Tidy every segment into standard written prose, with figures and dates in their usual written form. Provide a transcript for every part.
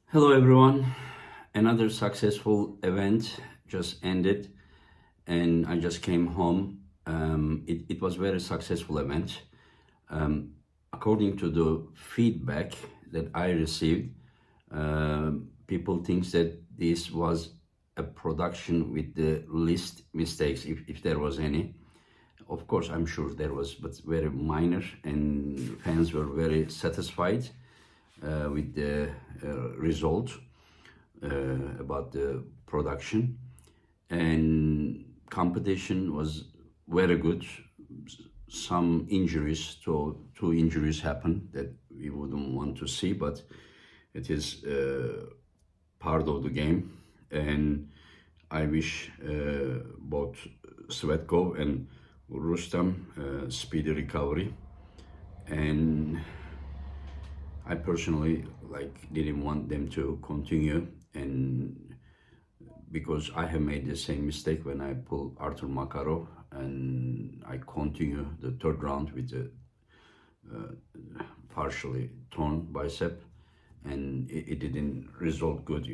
Hello everyone. Another successful event just ended and I just came home. It was very successful event. According to the feedback that I received, people think that this was a production with the least mistakes, if there was any. Of course, I'm sure there was, but very minor, and fans were very satisfied with the result about the production, and competition was very good. Some injuries, two injuries happened that we wouldn't want to see, but it is part of the game, and I wish both Svetko and Rustam speedy recovery. And I personally didn't want them to continue, and because I have made the same mistake when I pulled Artur Makarov and I continue the third round with a partially torn bicep, and it didn't result good,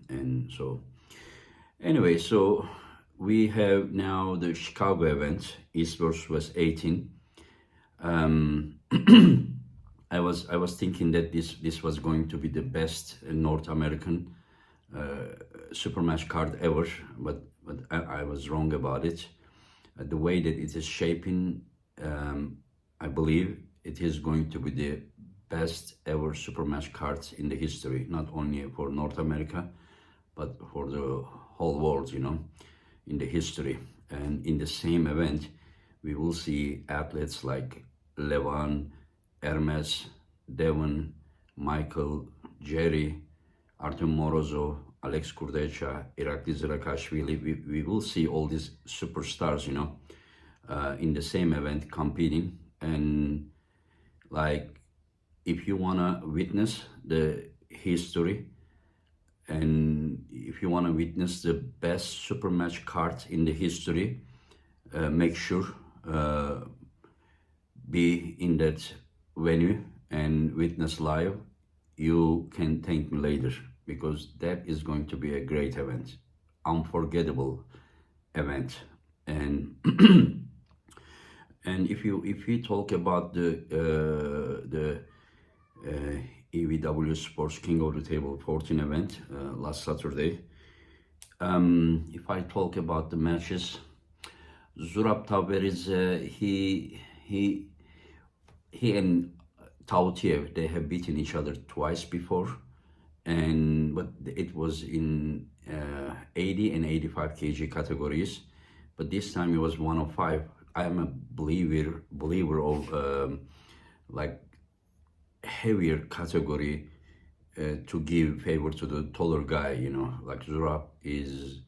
And so anyway, so we have now the Chicago event, East versus West 18. I was thinking that this was going to be the best North American super match card ever, but I was wrong about it. The way that it is shaping, I believe it is going to be the best ever super match cards in the history, not only for North America, but for the whole world, in the history. And in the same event, we will see athletes like Levan, Hermes, Deon, Michael, Jerry, Artem Morozov, Alex Kurdecha, Irakli Zirakashvili. We will see all these superstars, in the same event competing. And if you wanna witness the history, and if you wanna witness the best super match card in the history, make sure be in that venue and witness live. You can thank me later, because that is going to be a great event, unforgettable event. And and if you talk about the EVW Sports King of the Table 14 event last Saturday, if I talk about the matches, Zurab Taveris, he and Tautiev, they have beaten each other twice before, but it was in 80 and 85 kg categories, but this time it was 105. I am a believer of heavier category to give favor to the taller guy, like Zurab is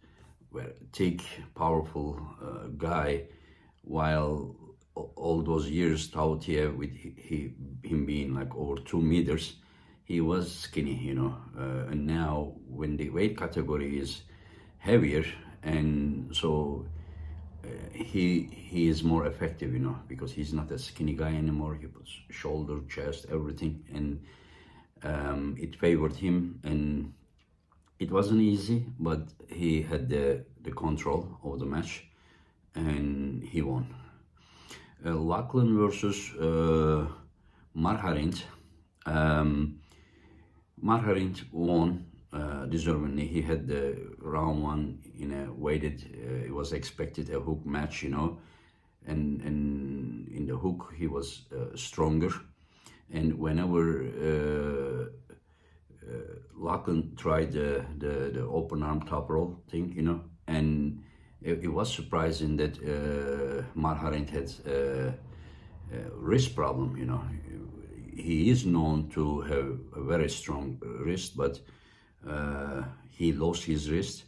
thick, powerful guy, while all those years Tautiev, with him being like over 2 meters, he was skinny, and now when the weight category is heavier, and so he is more effective, because he's not a skinny guy anymore. He puts shoulder, chest, everything, and it favored him, and it wasn't easy, but he had the control of the match, and he won. Lucklin versus Marin. Marin won deservingly. He had the round one in a weighted, it was expected a hook match, and in the hook he was stronger. And whenever Lucklin tried the open arm top roll thing, and it was surprising that Marin had a wrist problem, He is known to have a very strong wrist, but he lost his wrist.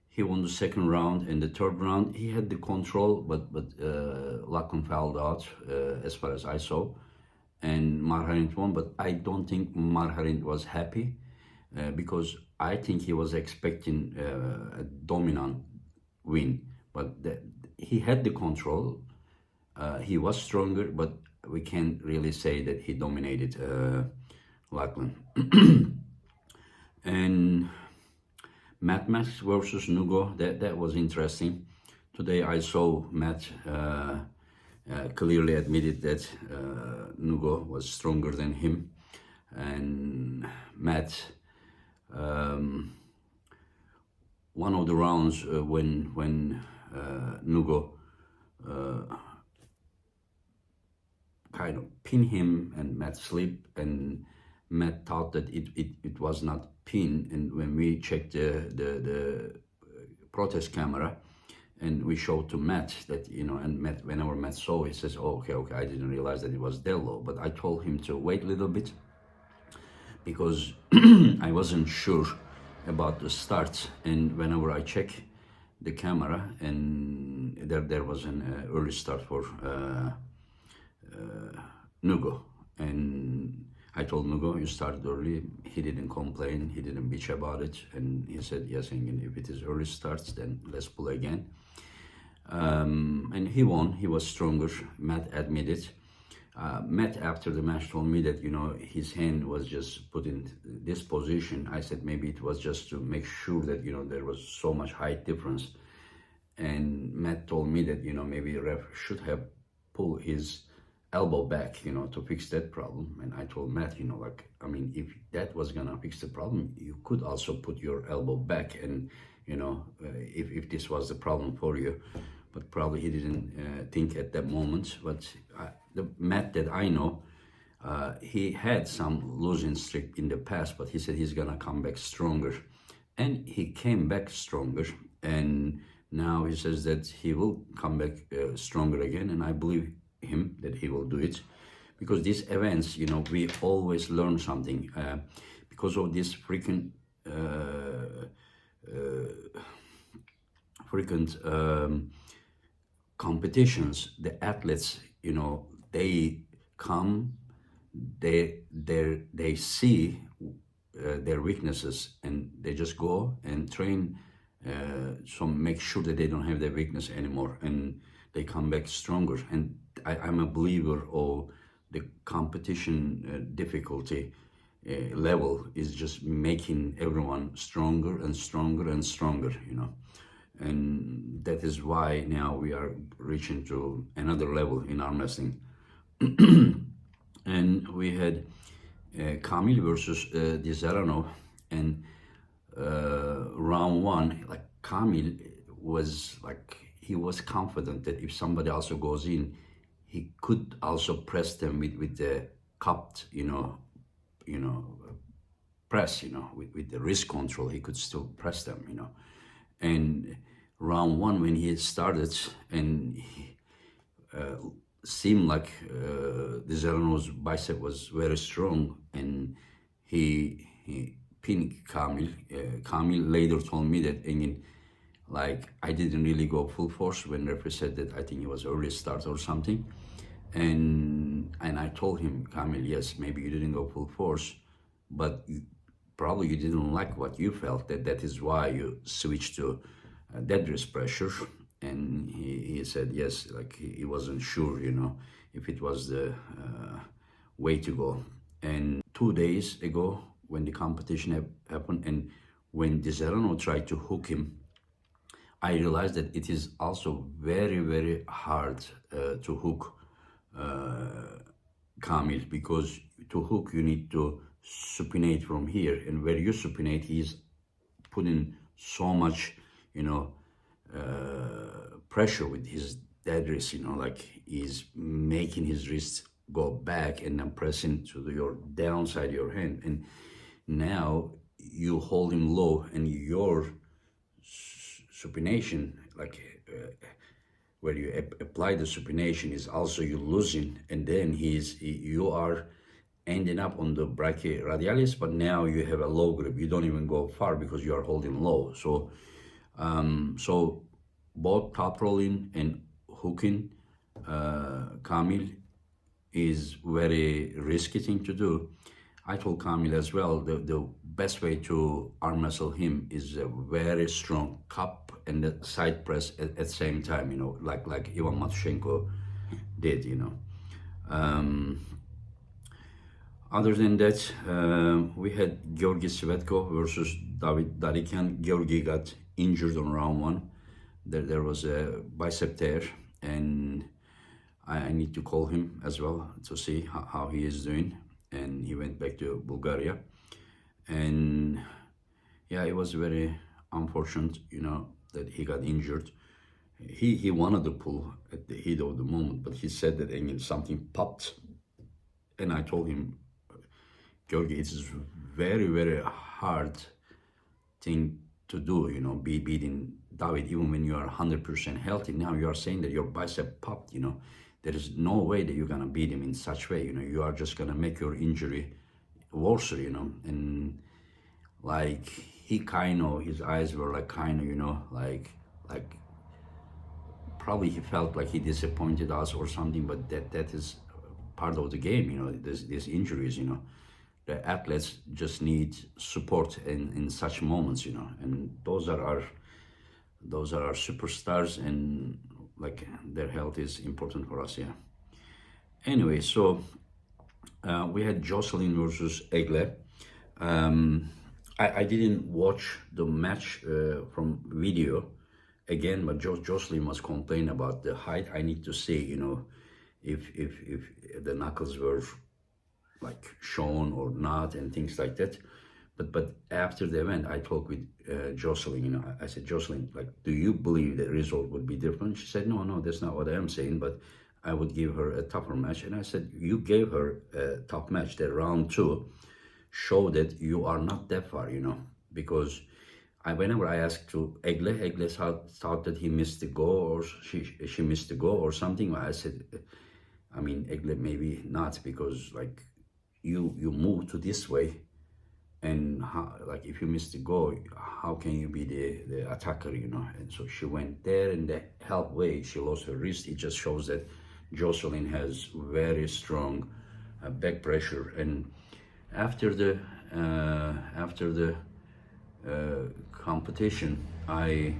He won the second round, and the third round he had the control, but Lucklin fouled out, as far as I saw, and Marin won. But I don't think Marin was happy, because I think he was expecting a dominant win, but he had the control. He was stronger, but we can't really say that he dominated Lucklin. And Matt versus Nugo, that was interesting. Today I saw Matt clearly admitted that Nugo was stronger than him, and Matt, one of the rounds when Nugo kind of pin him and Matt sleep, and Matt thought that it was not pin, and when we checked the protest camera and we showed to Matt that, you know, and Matt, whenever Matt saw, he says, oh, okay, I didn't realize that it was that low, but I told him to wait a little bit because I wasn't sure about the start, and whenever I check the camera, and there was an early start for Nugo, and I told Nugo, you started early. He didn't complain, he didn't bitch about it, and he said, yes, Engin, if it is early starts, then let's play again. And he won, he was stronger, Matt admitted. Matt, after the match, told me that, you know, his hand was just put in this position. I said maybe it was just to make sure that, you know, there was so much height difference. And Matt told me that, you know, maybe the ref should have pulled his elbow back, you know, to fix that problem. And I told Matt, you know, like, I mean, if that was gonna fix the problem, you could also put your elbow back, and, you know, if this was the problem for you. But probably he didn't think at that moment. But the Matt that I know, he had some losing streak in the past, but he said he's gonna come back stronger, and he came back stronger, and now he says that he will come back stronger again, and I believe him that he will do it, because these events, you know, we always learn something because of this frequent competitions. The athletes, you know, they come, they see their weaknesses, and they just go and train, so make sure that they don't have their weakness anymore, and they come back stronger. And I'm a believer of the competition difficulty level is just making everyone stronger and stronger and stronger, you know. And that is why now we are reaching to another level in arm wrestling. And we had Kamil versus Dizarano, and round one, like, Kamil was like, he was confident that if somebody also goes in, he could also press them with the cupped, you know, press, you know, with the wrist control, he could still press them, you know. And round one, when he started, and he, seemed like Dizarano's bicep was very strong, and he pinned Kamil. Kamil later told me that, Engin, like, I didn't really go full force when referee said that. I think it was early start or something, and I told him, Kamil, yes, maybe you didn't go full force, but probably you didn't like what you felt. That is why you switched to dead wrist pressure. And he said yes, like he wasn't sure, you know, if it was the way to go. And 2 days ago, when the competition happened, and when Dizarano tried to hook him, I realized that it is also very, very hard to hook Kamil, because to hook you need to supinate from here, and where you supinate, he's putting so much, you know, pressure with his dead wrist, you know, like he's making his wrist go back and then pressing to your downside of your hand, and now you hold him low, and your supination, like where you apply the supination, is also you losing, and then you are ending up on the brachioradialis, but now you have a low grip. You don't even go far because you are holding low. So so both top rolling and hooking Kamil is very risky thing to do. I told Kamil as well, the best way to arm wrestle him is a very strong cup and the side press at the same time, you know, like Ivan Matushenko did, you know. Other than that, we had Georgi Svetko versus David Darikian. Georgi got injured on round one. There was a bicep tear, and I need to call him as well to see how he is doing. And he went back to Bulgaria. And yeah, it was very unfortunate, that he got injured. He wanted to pull at the heat of the moment, but he said that again something popped. And I told him, Georgi, it is very, very hard thing to do, beating David, even when you are 100% healthy. Now you are saying that your bicep popped, there is no way that you're gonna beat him in such way, you are just gonna make your injury worse, and like he kind of, his eyes were like kind of, like probably he felt like he disappointed us or something, but that is part of the game, these injuries, the athletes just need support in such moments, and those are our superstars, and like their health is important for us. Yeah. Anyway, so we had Joseline versus Egle. I didn't watch the match from video again, but Joseline was complaining about the height. I need to see, if the knuckles were like shown or not and things like that. But after the event, I talked with Joseline. I said, Joseline, like, do you believe the result would be different? She said, no, that's not what I am saying, but I would give her a tougher match. And I said, you gave her a tough match. That round two showed that you are not that far, because whenever I asked to Egle thought that he missed the goal or she missed the goal or something. I said, I mean, Egle maybe not, because like you move to this way, and like if you miss the goal, how can you be the attacker, And so she went there, and the halfway she lost her wrist. It just shows that Joseline has very strong back pressure. And after the competition, I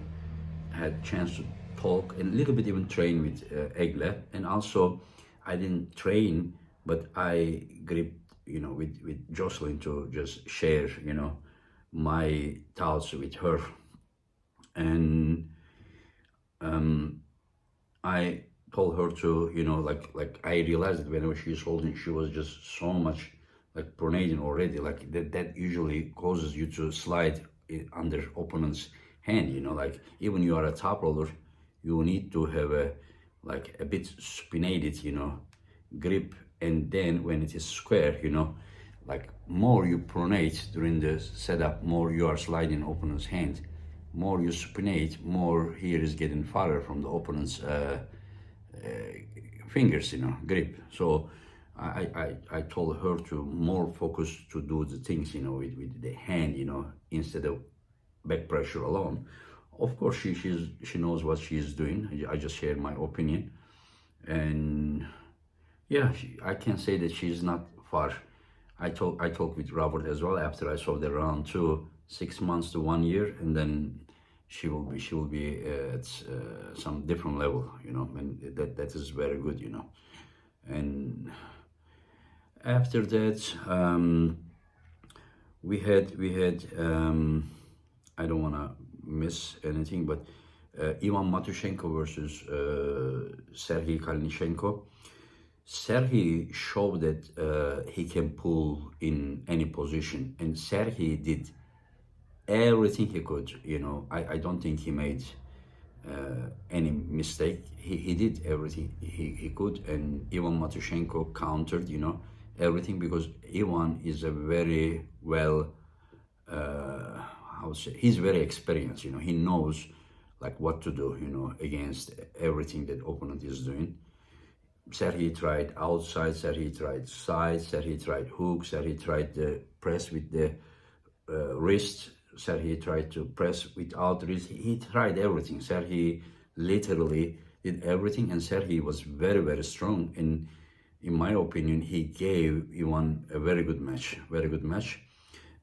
had chance to talk and a little bit even train with Egle, and also I didn't train, but I gripped, with Joseline to just share, my thoughts with her. And I told her to, like I realized that whenever she's holding, she was just so much like pronating already, like that usually causes you to slide under opponent's hand, like even you are a top roller, you need to have a bit supinated, grip. And then when it is square, like more you pronate during the setup, more you are sliding opponent's hand. More you supinate, more here is getting farther from the opponent's fingers, grip. So I told her to more focus to do the things, with the hand, instead of back pressure alone. Of course, she knows what she is doing. I just shared my opinion, and yeah, I can say that she's not far. I talked with Robert as well after I saw the round two, 6 months to 1 year, and then she will be at some different level, and that is very good, And after that, we had I don't want to miss anything, but Ivan Matushenko versus Sergei Kalnishenko. Sergei showed that he can pull in any position, and Sergei did everything he could. I don't think he made any mistake. He did everything he could, and Ivan Matushenko countered, everything, because Ivan is a very well, he's very experienced. He knows like what to do, against everything that opponent is doing. Sergei tried outside, Sergei tried side, Sergei tried hook, Sergei tried the press with the wrist, Sergei tried to press without wrist. He tried everything. Sergei literally did everything, and Sergei was very, very strong. And in my opinion, he gave Ivan a very good match,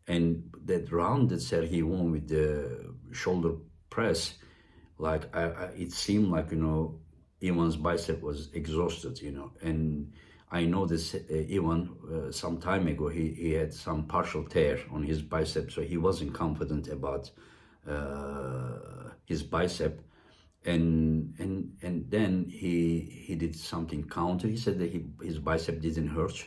And that round that Sergei won with the shoulder press, it seemed like, Ivan's bicep was exhausted, and I know this Ivan some time ago. He had some partial tear on his bicep, so he wasn't confident about his bicep. And then he did something counter. He said that his bicep didn't hurt,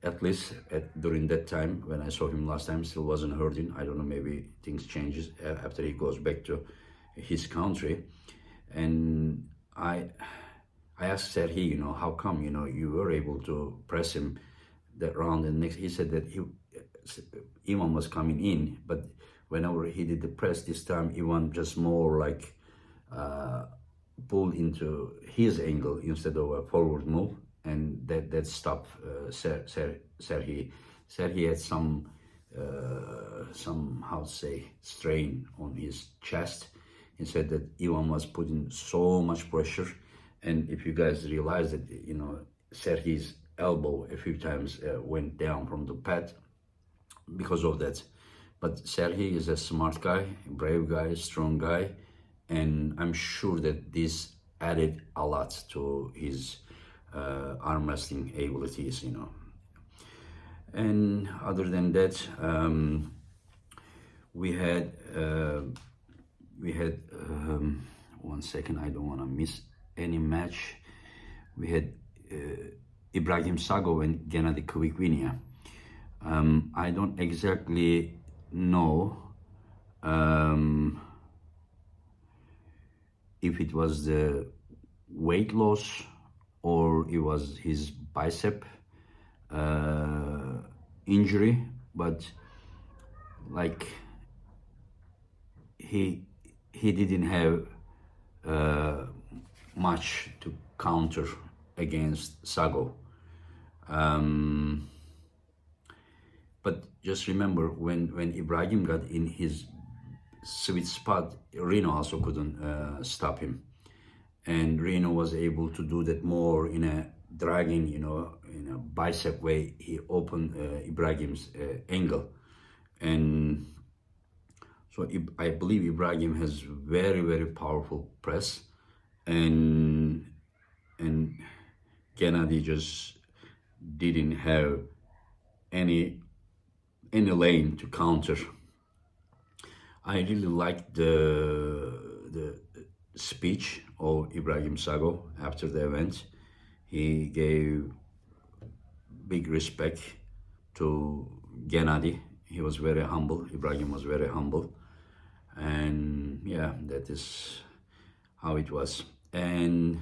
at least during that time when I saw him last time. Still wasn't hurting. I don't know, maybe things changes after he goes back to his country. And I asked Sergei, you know, how come, you know, you were able to press him that round, and next he said that Ivan was coming in, but whenever he did the press this time, Ivan just more like pulled into his angle instead of a forward move, and that stopped Sergei. Sergei had some how to say, strain on his chest. He said that Ivan was putting so much pressure, and if you guys realize that, you know, Sergei's elbow a few times went down from the pad because of that. But Sergei is a smart guy, brave guy, strong guy, and I'm sure that this added a lot to his arm wrestling abilities, you know. And other than that, we had 1 second, I don't want to miss any match. We had Ibrahim Sago and Gennady Kvikvinia. I don't exactly know if it was the weight loss or it was his bicep injury, but like he didn't have much to counter against Sago. But just remember, when Ibrahim got in his sweet spot, Reno also couldn't stop him, and Reno was able to do that more in a dragging, you know, in a bicep way. He opened Ibrahim's angle, and so I believe Ibrahim has very, very powerful press, and Gennady just didn't have any lane to counter. I really liked the speech of Ibrahim Sago after the event. He gave big respect to Gennady. He was very humble. Ibrahim was very humble. And yeah, that is how it was. And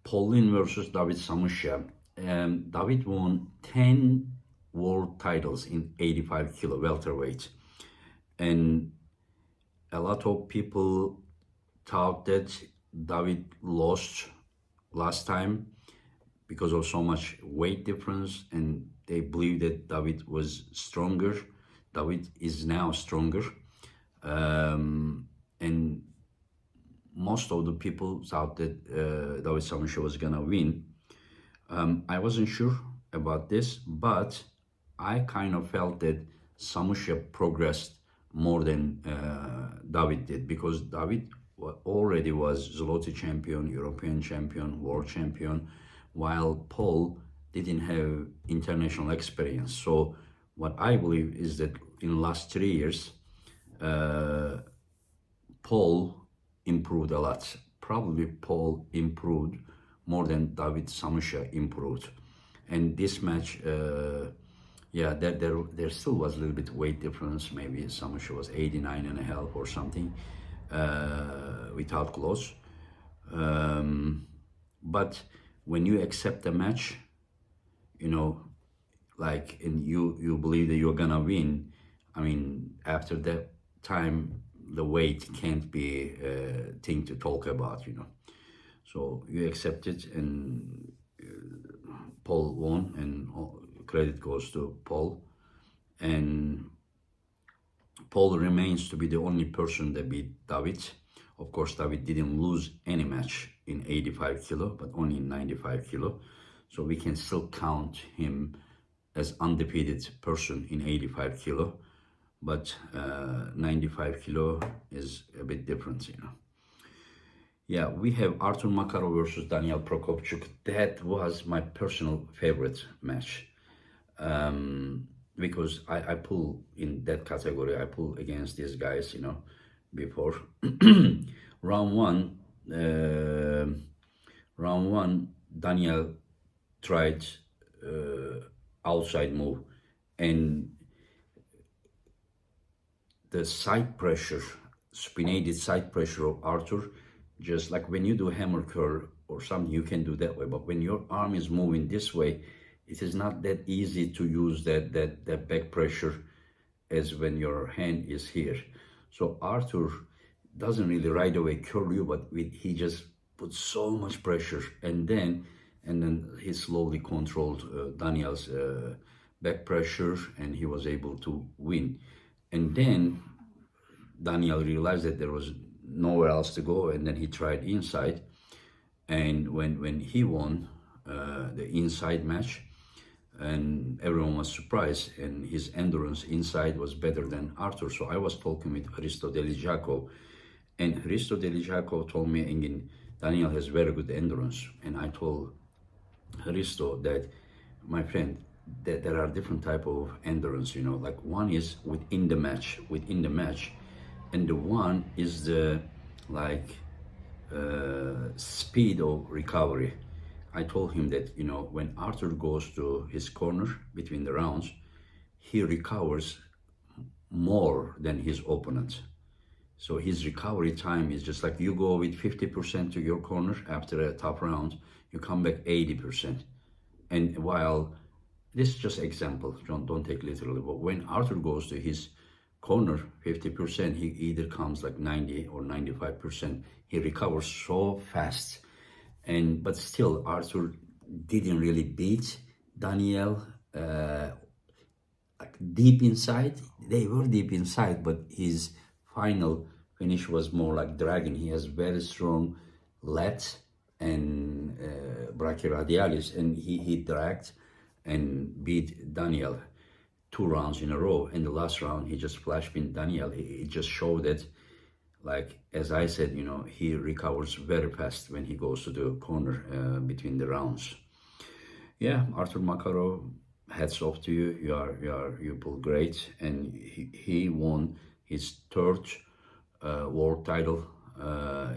Pauline versus David Samushia. David won 10 world titles in 85 kilo welterweight. And a lot of people thought that David lost last time because of so much weight difference, and they believe that David was stronger. David is now stronger, and most of the people thought that David Samushia was gonna win. I wasn't sure about this, but I kind of felt that Samushia progressed more than David did, because David already was Zloty champion, European champion, world champion, while Paul didn't have international experience. So what I believe is that in the last 3 years, Paul improved a lot. Probably Paul improved more than David Samushia improved. And this match, yeah, there still was a little bit weight difference. Maybe Samushia was 89.5 or something, without clothes. But when you accept the match, you know, like, and you believe that you're gonna win, I mean, after that time, the weight can't be a thing to talk about, you know. So you accept it, and Paul won, and credit goes to Paul. And Paul remains to be the only person that beat David. Of course, David didn't lose any match in 85 kilo, but only in 95 kilo. So we can still count him as undefeated person in 85 kilo. But 95 kilo is a bit different, you know. Yeah, we have Artur Makarov versus Daniel Prokopchuk. That was my personal favorite match. Because I pull in that category, I pull against these guys, before. round one, uh, round one, Daniel tried outside move, and the side pressure, spinated side pressure of Arthur, just like when you do hammer curl or something, you can do that way. But when your arm is moving this way, it is not that easy to use that back pressure as when your hand is here. So Arthur doesn't really right away curl you, but he just puts so much pressure, and then he slowly controlled Daniel's back pressure, and he was able to win. And then Daniel realized that there was nowhere else to go, and then he tried inside. And when he won the inside match, and everyone was surprised, and his endurance inside was better than Arthur. So I was talking with Hristo Delijakov, and Hristo Delijakov told me, Engin, Daniel has very good endurance. And I told Hristo that, my friend, that there are different type of endurance, like one is within the match, and the one is the like speed of recovery. I told him that, when Arthur goes to his corner between the rounds, he recovers more than his opponent. So his recovery time is just like you go with 50% to your corner after a tough round, you come back 80%. And while this is just example, don't take literally, but when Arthur goes to his corner 50%, he either comes like 90 or 95%. He recovers so fast. But still, Arthur didn't really beat Daniel like deep inside. They were deep inside, but his final finish was more like dragon. He has very strong lat and brachyradialis, and he dragged and beat Daniel 2 rounds in a row. In the last round, he just flash pinned Daniel. It just showed that, like, as I said, he recovers very fast when he goes to the corner between the rounds. Yeah, Artur Makarov, hats off to you. You pulled great, and he won his third world title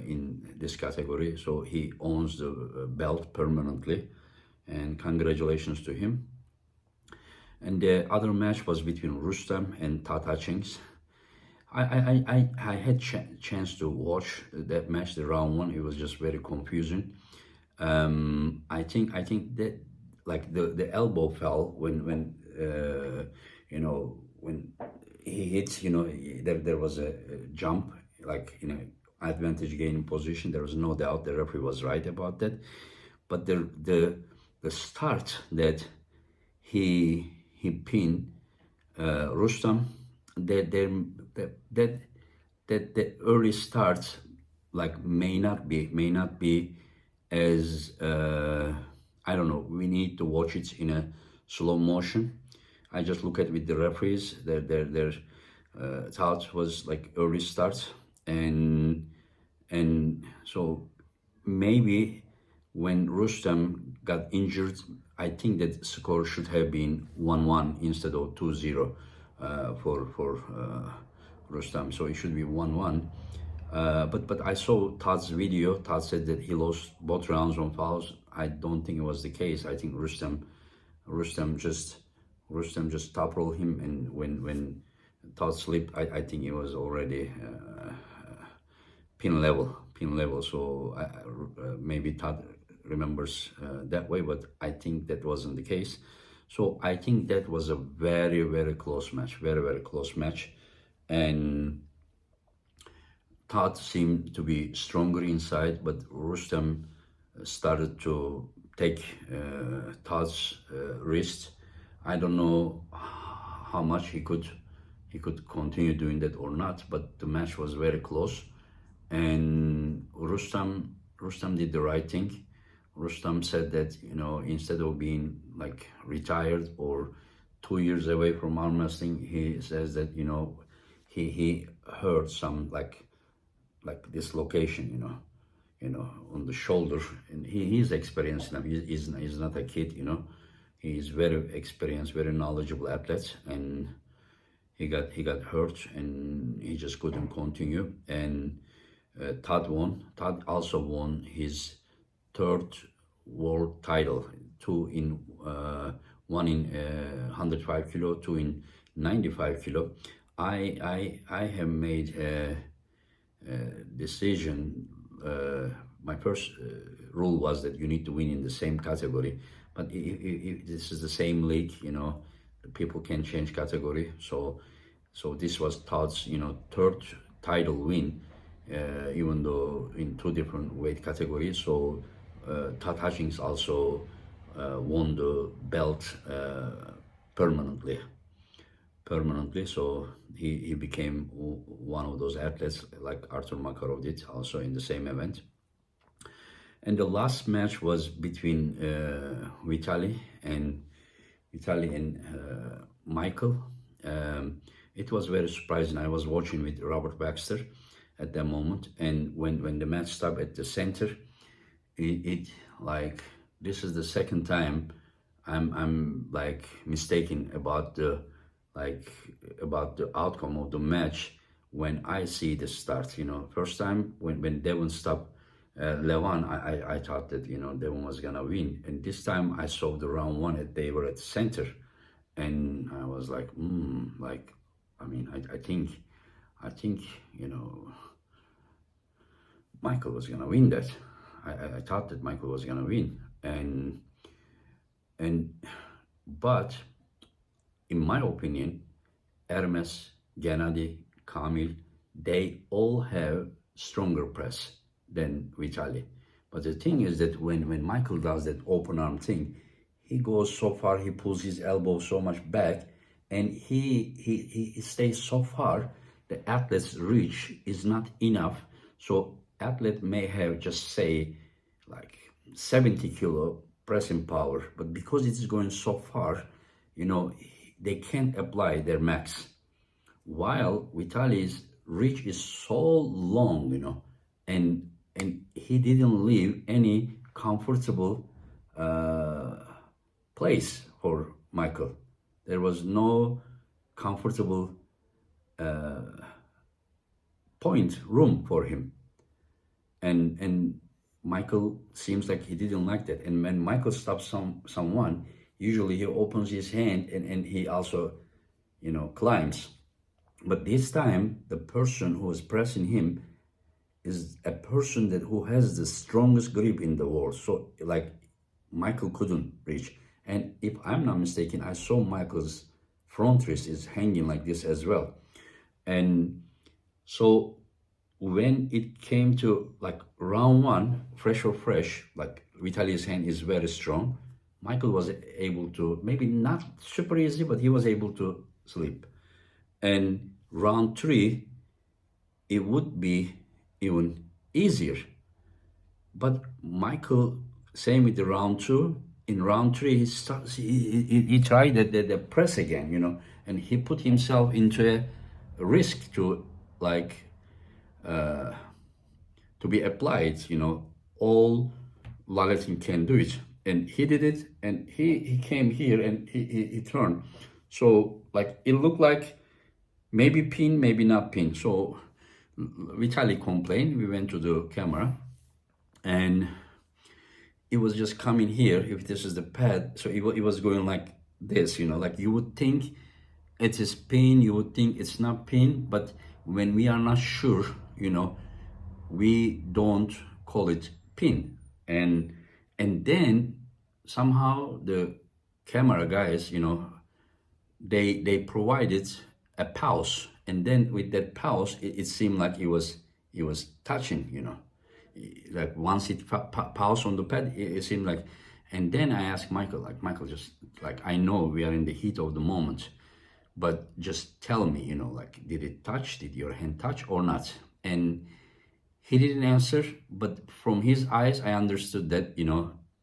in this category. So he owns the belt permanently, and congratulations to him. And the other match was between Rustam and Todd. I had chance to watch that match, the round one. It was just very confusing. I think that, like, the elbow fell when when he hit. There was a jump, like, advantage gaining position. There was no doubt the referee was right about that. But the start that he pinned Rustam, that the early start, like, may not be as I don't know. We need to watch it in a slow motion. I just look at with the referees. Their thought was like early start, and so maybe when Rustam got injured, I think that score should have been 1-1 instead of 2-0 for Rustam. So it should be 1-1. But I saw Todd's video. Todd said that he lost both rounds on fouls. I don't think it was the case. I think Rustam just top rolled him, and when Todd slipped, I think it was already pin level. So maybe Todd remembers that way, but I think that wasn't the case. So I think that was a very, very close match, very close match, and Todd seemed to be stronger inside, but Rustam started to take Todd's wrist. I don't know how much he could continue doing that or not, but the match was very close, and Rustam did the right thing. Rustam said that, instead of being like retired or 2 years away from arm wrestling, he says that, he heard some like dislocation, on the shoulder. And he's experienced now. He's not a kid, He's very experienced, very knowledgeable athlete, and he got hurt, and he just couldn't continue. And Todd won. Todd also won his third world title, one in 105 kilo, two in 95 kilo. I have made a decision. My first rule was that you need to win in the same category, but if this is the same league, people can change category. So this was Todd's third title win, even though in two different weight categories. So Todd Hutchings also won the belt permanently. So he became one of those athletes like Artur Makarov did, also in the same event. And the last match was between Vitali and Michael. It was very surprising. I was watching with Robert Baxter at that moment, and when the match stopped at the center, it like, this is the second time I'm like mistaken about the outcome of the match when I see the start. First time when Deon stopped Levan, I thought that Deon was gonna win, and this time I saw the round one and they were at the center, and I was like, I think Michael was gonna win that. I thought that Michael was gonna win, but in my opinion, Hermes, Gennady, Kamil, they all have stronger press than Vitali. But the thing is that when Michael does that open arm thing, he goes so far, he pulls his elbow so much back, and he stays so far, the athlete's reach is not enough. So athlete may have just say like 70 kilo pressing power, but because it is going so far, they can't apply their max. While Vitali's reach is so long, and he didn't leave any comfortable place for Michael. There was no comfortable room for him, and Michael seems like he didn't like that. And when Michael stops someone, usually he opens his hand and he also climbs. But this time the person who is pressing him is a person who has the strongest grip in the world. So like Michael couldn't reach. And if I'm not mistaken, I saw Michael's front wrist is hanging like this as well. And so when it came to like round one, fresh, like Vitali's hand is very strong, Michael was able to, maybe not super easy, but he was able to sleep. And round three, it would be even easier. But Michael, same with the round two, in round three, he tried the press again, and he put himself into a risk to to be applied, all Lucklin can do it. And he did it, and he came here and he turned. So like it looked like maybe pin, maybe not pin. So Vitali complained. We went to the camera, and it was just coming here. If this is the pad, so it was going like this, like you would think it is pin, you would think it's not pin, but when we are not sure, we don't call it pin. And then somehow the camera guys, they provided a pause, and then with that pause, it seemed like it was touching, like once it paused on the pad, it seemed like. And then I asked Michael, just like, I know we are in the heat of the moment, but just tell me, like, did it touch? Did your hand touch or not? And he didn't answer, but from his eyes, I understood that,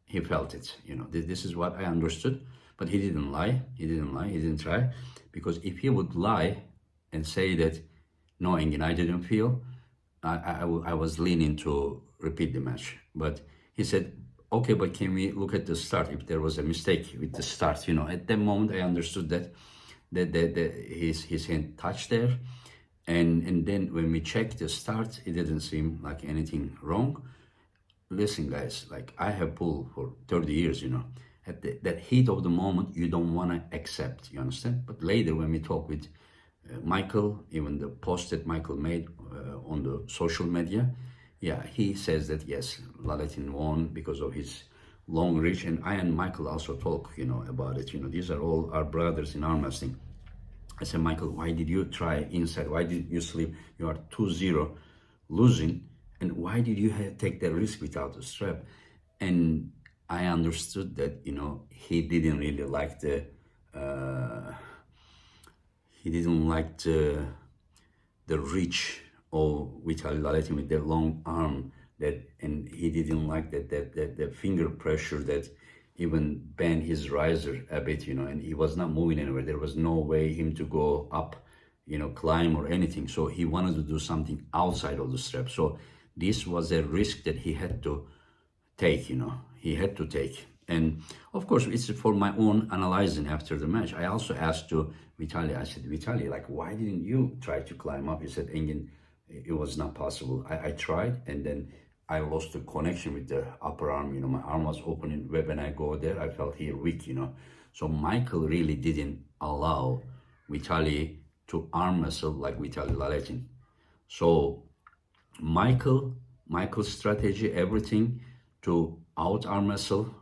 he felt it. This is what I understood, but he didn't lie. He didn't try, because if he would lie and say that, no, Engin, I didn't feel, I was leaning to repeat the match. But he said, okay, but can we look at the start if there was a mistake with the start? You know, at that moment I understood that his hand touched there, and then when we checked the start, it didn't seem like anything wrong. Listen, guys, like I have pulled for 30 years, you know. At that heat of the moment, you don't want to accept, you understand? But later, when we talk with Michael, even the post that Michael made on the social media, yeah, he says that yes, Laletin won because of his long reach, and I and Michael also talk, you know, about it. You know, these are all our brothers in arm wrestling. I said, Michael, why did you try inside? Why did you sleep? You are 2-0 losing, and why did you take that risk without a strap? And I understood that, you know, he didn't really like the reach of Vitali Laletin with the long arm, and he didn't like that finger pressure that even bent his riser a bit, you know, and he was not moving anywhere. There was no way him to go up, you know, climb or anything. So he wanted to do something outside of the strap. So this was a risk that he had to take, you know, he had to take. And of course, it's for my own analyzing after the match. I also asked to Vitali, I said, Vitali, like, why didn't you try to climb up? He said, Engin, it was not possible. I tried, and then I lost the connection with the upper arm. You know, my arm was opening. When I go there, I felt here weak, you know. So Michael really didn't allow Vitali to arm wrestle like Vitali Laletin. So Michael's strategy, everything to out arm wrestle,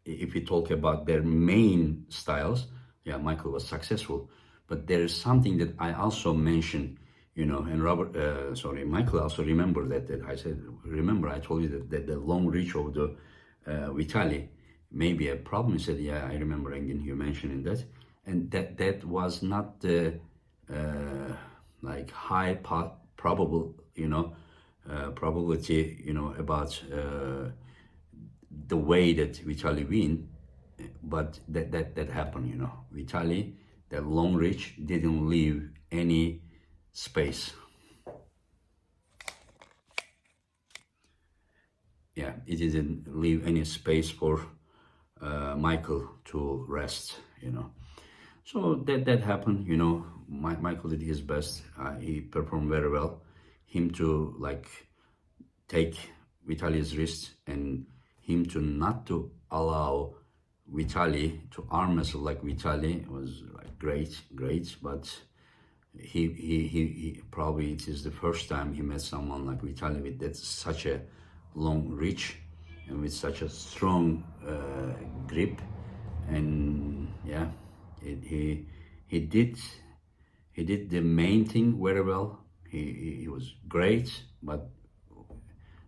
if we talk about their main styles, yeah, Michael was successful. But there is something that I also mentioned, you know, and Michael also remembered that I said, remember I told you that the long reach of the Vitali may be a problem. He said, yeah, I remember, Engin, you mentioning that. And that was not the like high probable, you know, probability, you know, about the way that Vitali win, but that happened, you know. Vitali, that long reach didn't leave any space. Yeah, it didn't leave any space for Michael to rest, you know. So that happened, you know. Michael did his best. He performed very well. Him to like take Vitali's wrist, and him to not to allow Vitali to arm wrestle like Vitali was like great. But he probably, it is the first time he met someone like Vitali with that such a long reach and with such a strong grip. And yeah, he did the main thing very well. He was great, but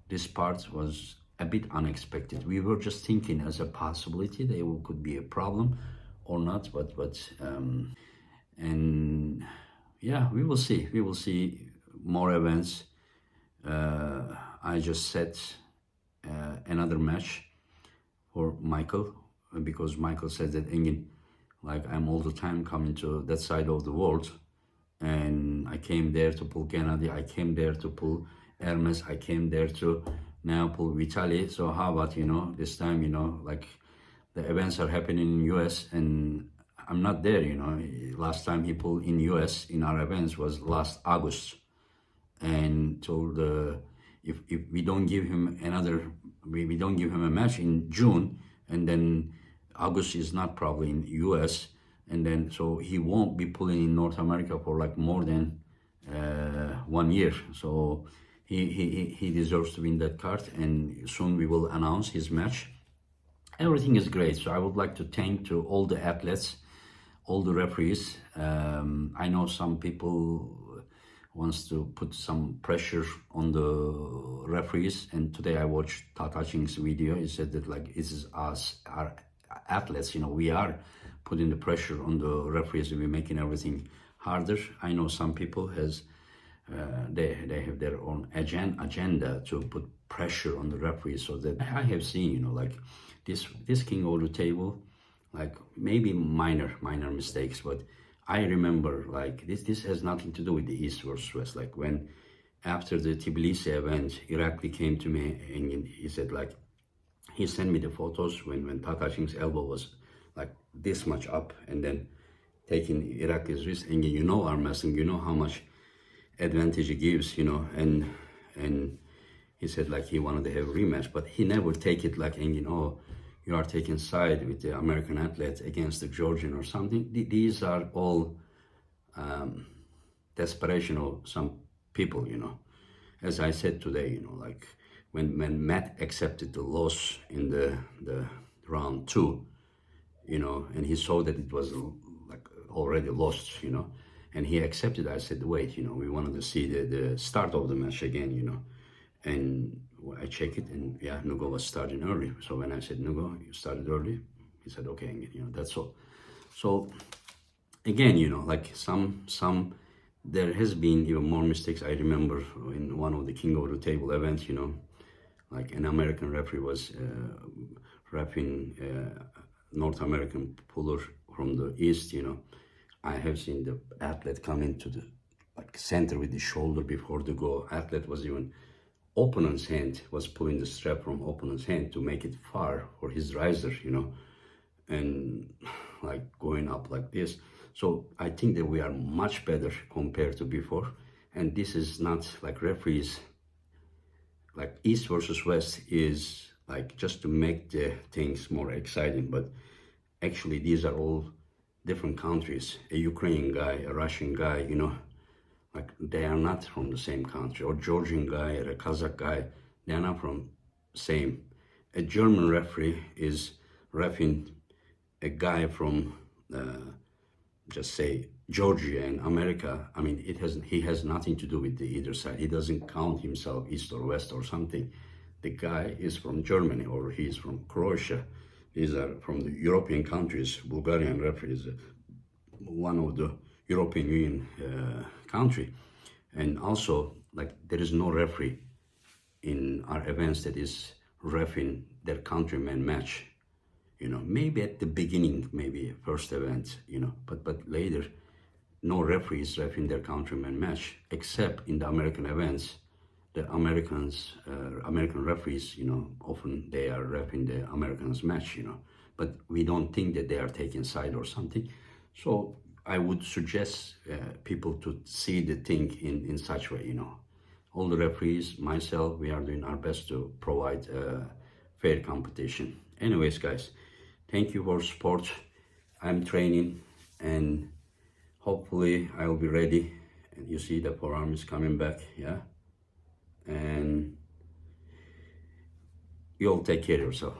this part was a bit unexpected. We were just thinking as a possibility that it could be a problem or not, but and yeah, we will see. We will see more events. I just set another match for Michael, because Michael said that, Engin, like, I'm all the time coming to that side of the world, and I came there to pull Gennady, I came there to pull Hermes, I came there to now pull Vitali. So how about, you know, this time, you know, like the events are happening in US and I'm not there, you know. Last time he pulled in US in our events was last August, and told if we don't give him we don't give him a match in June, and then August is not probably in US, and then so he won't be pulling in North America for like more than 1 year. So he deserves to win that card, and soon we will announce his match. Everything is great. So I would like to thank to all the athletes, all the referees. I know some people wants to put some pressure on the referees, and today I watched Todd video. He said that like this is us, our athletes, you know, we are putting the pressure on the referees and we're making everything harder. I know some people has they have their own agenda to put pressure on the referees. So that I have seen, you know, like this king of the table, like maybe minor mistakes, but I remember like this has nothing to do with the East versus West. Like when after the Tbilisi event, Irakli came to me and he said like, he sent me the photos when Tatachin's elbow was like this much up and then taking Irakli's wrist, and you know arm wrestling, you know how much advantage it gives, you know, and he said like he wanted to have a rematch, but he never take it like, and you know, you are taking side with the American athlete against the Georgian or something. These are all desperation of some people, you know. As I said today, you know, like when Matt accepted the loss in the round 2, you know, and he saw that it was like already lost, you know, and he accepted. I said, wait, you know, we wanted to see the start of the match again, you know, and I check it, and yeah, Nugo was starting early. So when I said, Nugo, you started early, he said, okay, you know, that's all. So again, you know, like some there has been even more mistakes. I remember in one of the King of the Table events, you know, like an American referee was refereeing North American puller from the East, you know. I have seen the athlete come into the like center with the shoulder before the go. Athlete was even opponent's hand, was pulling the strap from opponent's hand to make it far for his riser, you know, and like going up like this. So I think that we are much better compared to before, and this is not like referees, like East versus West is like just to make the things more exciting, but actually these are all different countries. A Ukrainian guy, a Russian guy, you know, like they are not from the same country, or Georgian guy or a Kazakh guy, they are not from same. A German referee is reffing a guy from just say Georgia and America. I mean, he has nothing to do with the either side. He doesn't count himself East or West or something. The guy is from Germany or he is from Croatia. These are from the European countries. Bulgarian referee is one of the European Union country. And also, like, there is no referee in our events that is reffing their countryman match. You know, maybe at the beginning, maybe first event, you know, but later, no referee is reffing their countryman match, except in the American events. The American referees, you know, often they are reffing the Americans match, you know, but we don't think that they are taking side or something. So I would suggest people to see the thing in such way, you know. All the referees, myself, we are doing our best to provide fair competition. Anyways, guys, thank you for support. I'm training and hopefully I will be ready. And you see the forearm is coming back, yeah? And you'll take care of yourself.